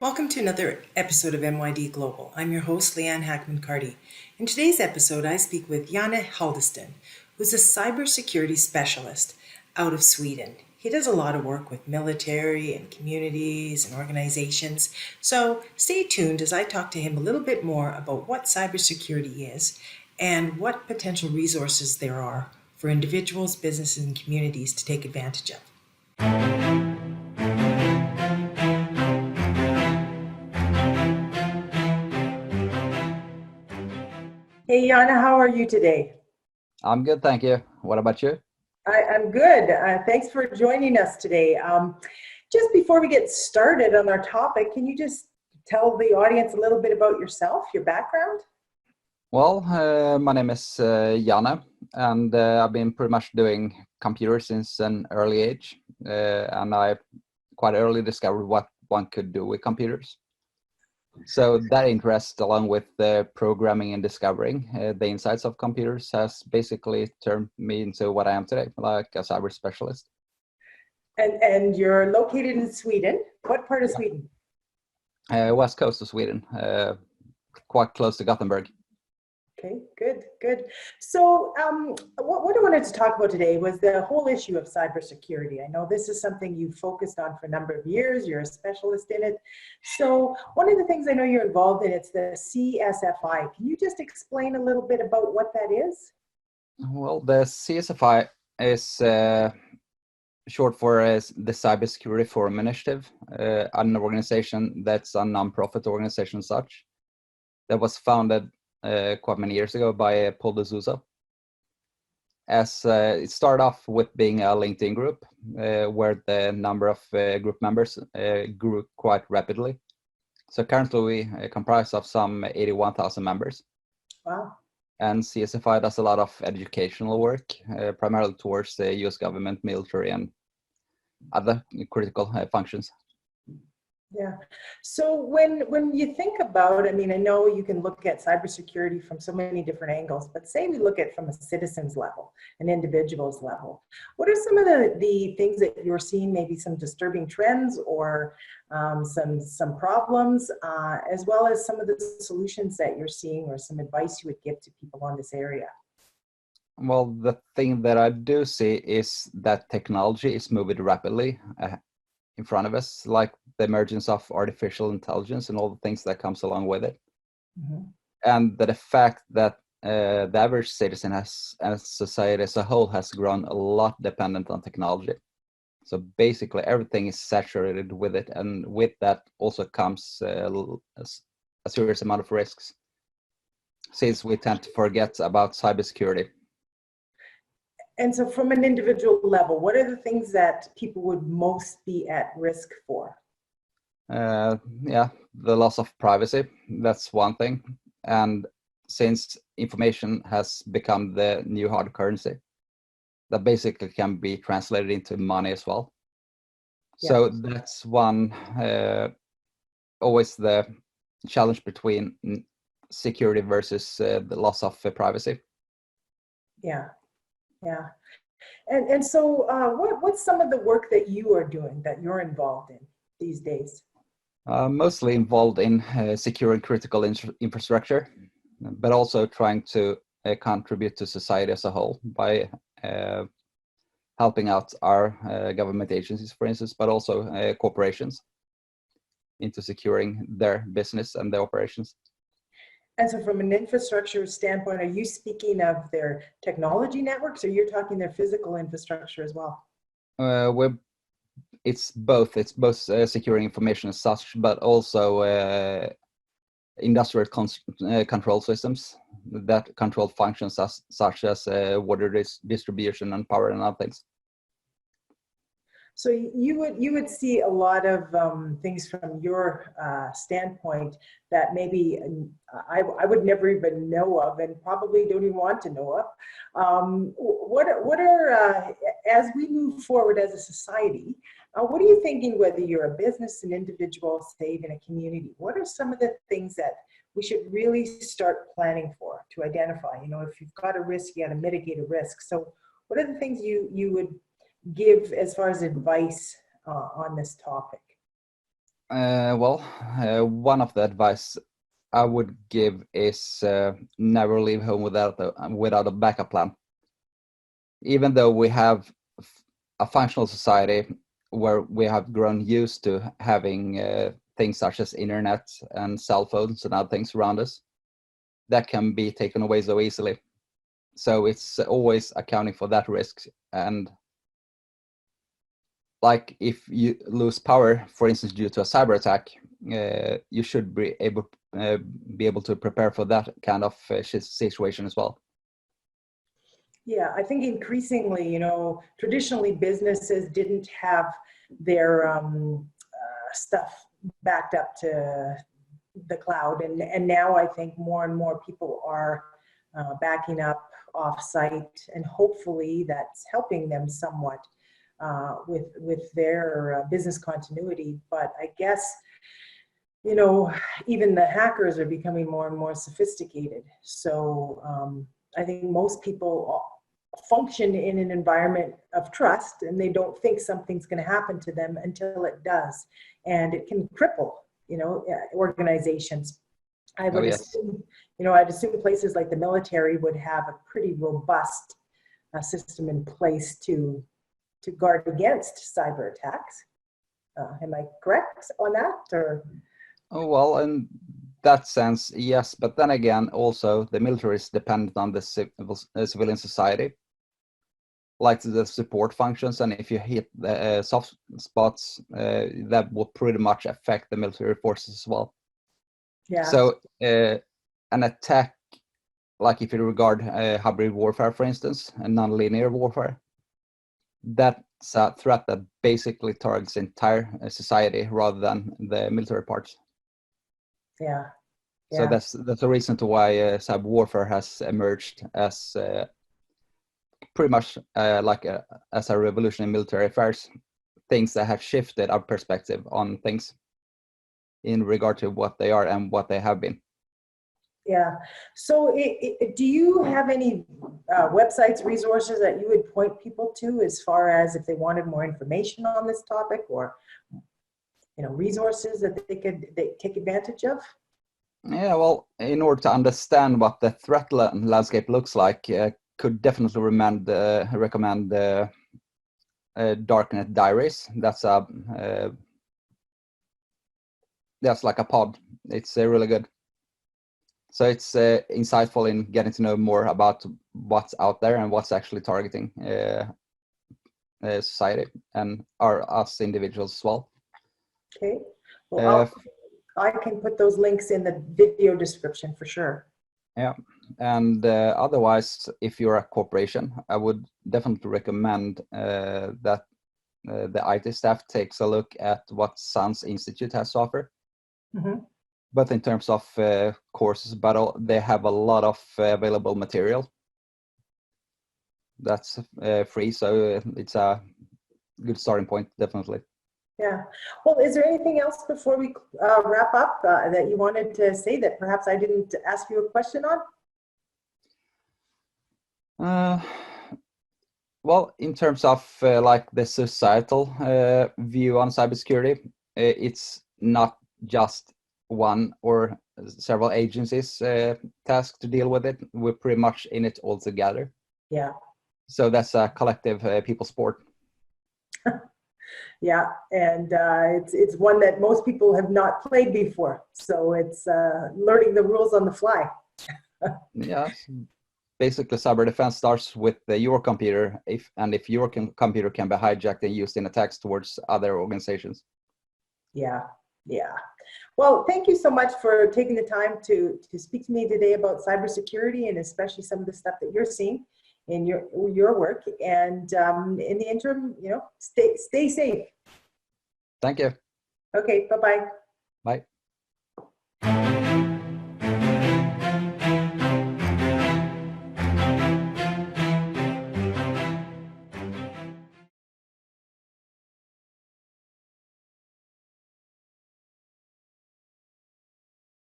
Welcome to another episode of MYD Global. I'm your host, Leanne Hackman-Carty. In today's episode, I speak with Janne Haldesten, who's a cybersecurity specialist out of Sweden. He does a lot of work with military and communities and organizations. So stay tuned as I talk to him a little bit more about what cybersecurity is and what potential resources there are for individuals, businesses, and communities to take advantage of. Hey, Yana, how are you today? I'm good, thank you. What about you? I'm good. Thanks for joining us today. Just before we get started on our topic, can you just tell the audience a little bit about yourself, your background? Well, my name is Janne, and I've been pretty much doing computers since an early age. And I quite early discovered what one could do with computers. So that interest, along with programming and discovering the insights of computers, has basically turned me into what I am today, like a cyber specialist. And you're located in Sweden. What part of Sweden? West coast of Sweden, quite close to Gothenburg. Okay, good. So what I wanted to talk about today was the whole issue of cybersecurity. I know this is something you focused on for a number of years. You're a specialist in it. So one of the things I know you're involved in, it's the CSFI. Can you just explain a little bit about what that is? Well, the CSFI is short for the Cybersecurity Forum Initiative, an organization that's a non-profit organization as such, that was founded quite many years ago by Paul de Souza. As it started off with being a LinkedIn group, where the number of group members grew quite rapidly. So currently we comprise of some 81,000 members. Wow. And CSFI does a lot of educational work, primarily towards the US government, military, and other critical functions. Yeah. So when you think about, I mean, I know you can look at cybersecurity from so many different angles, but say we look at from a citizen's level, an individual's level, what are some of the things that you're seeing, maybe some disturbing trends or some problems, as well as some of the solutions that you're seeing or some advice you would give to people on this area? Well, the thing that I do see is that technology is moving rapidly in front of us, like the emergence of artificial intelligence and all the things that comes along with it. Mm-hmm. And the fact that the average citizen has, and society as a whole, has grown a lot dependent on technology. So basically everything is saturated with it, and with that also comes a serious amount of risks, since we tend to forget about cybersecurity. And so from an individual level, what are the things that people would most be at risk for? Yeah, the loss of privacy, that's one thing. And since information has become the new hard currency, that basically can be translated into money as well. Yeah. So that's one, always the challenge between security versus the loss of privacy. Yeah. And so what's some of the work that you are doing, that you're involved in these days? Mostly involved in securing critical infrastructure, but also trying to contribute to society as a whole by helping out our government agencies, for instance, but also corporations into securing their business and their operations. And so from an infrastructure standpoint, are you speaking of their technology networks, or you're talking their physical infrastructure as well? It's both. It's both securing information as such, but also industrial control systems that control functions such as water distribution and power and other things. So you would see a lot of things from your standpoint that maybe I would never even know of, and probably don't even want to know of. What are as we move forward as a society, what are you thinking, whether you're a business, an individual, say even a community? What are some of the things that we should really start planning for, to identify? You know, if you've got a risk, you got to mitigate a risk. So what are the things you would give as far as advice on this topic? One of the advice I would give is never leave home without a backup plan. Even though we have a functional society where we have grown used to having things such as internet and cell phones and other things around us, that can be taken away so easily. So it's always accounting for that risk. And like if you lose power, for instance, due to a cyber attack, you should be able to prepare for that kind of situation as well. Yeah, I think increasingly, traditionally businesses didn't have their stuff backed up to the cloud, and now I think more and more people are backing up off-site, and hopefully that's helping them somewhat with their business continuity. But I guess, even the hackers are becoming more and more sophisticated. So I think most people function in an environment of trust, and they don't think something's going to happen to them until it does, and it can cripple, organizations. I would assume, I'd assume places like the military would have a pretty robust system in place to guard against cyber attacks. Am I correct on that, or? Oh, well, in that sense, yes. But then again, also the military is dependent on the civilian society, like the support functions. And if you hit the soft spots, that will pretty much affect the military forces as well. Yeah. So an attack, like if you regard hybrid warfare, for instance, and non-linear warfare, that's a threat that basically targets the entire society rather than the military parts. Yeah. So that's the reason to why cyber warfare has emerged as pretty much as a revolution in military affairs, things that have shifted our perspective on things in regard to what they are and what they have been. Yeah. So do you have any websites, resources that you would point people to as far as if they wanted more information on this topic, or resources that they take advantage of? Yeah, well, in order to understand what the threat landscape looks like, could definitely recommend Darknet Diaries. That's like a pod. It's really good. So it's insightful in getting to know more about what's out there and what's actually targeting society and us individuals as well. Okay. Well, I can put those links in the video description for sure. Yeah. And otherwise, if you're a corporation, I would definitely recommend that the IT staff takes a look at what SANS Institute has to offer. Mm-hmm. Both in terms of courses, but they have a lot of available material that's free, so it's a good starting point, definitely. Yeah. Well, is there anything else before we wrap up that you wanted to say that perhaps I didn't ask you a question on? Well, in terms of like the societal view on cybersecurity, it's not just one or several agencies tasked to deal with it. We're pretty much in it all together. Yeah. So that's a collective people sport. Yeah, and it's one that most people have not played before. So it's learning the rules on the fly. Yeah. Basically, cyber defense starts with your computer, if your computer can be hijacked and used in attacks towards other organizations. Yeah. Well, thank you so much for taking the time to speak to me today about cybersecurity, and especially some of the stuff that you're seeing in your work. And in the interim, stay safe. Thank you. Okay. Bye-bye.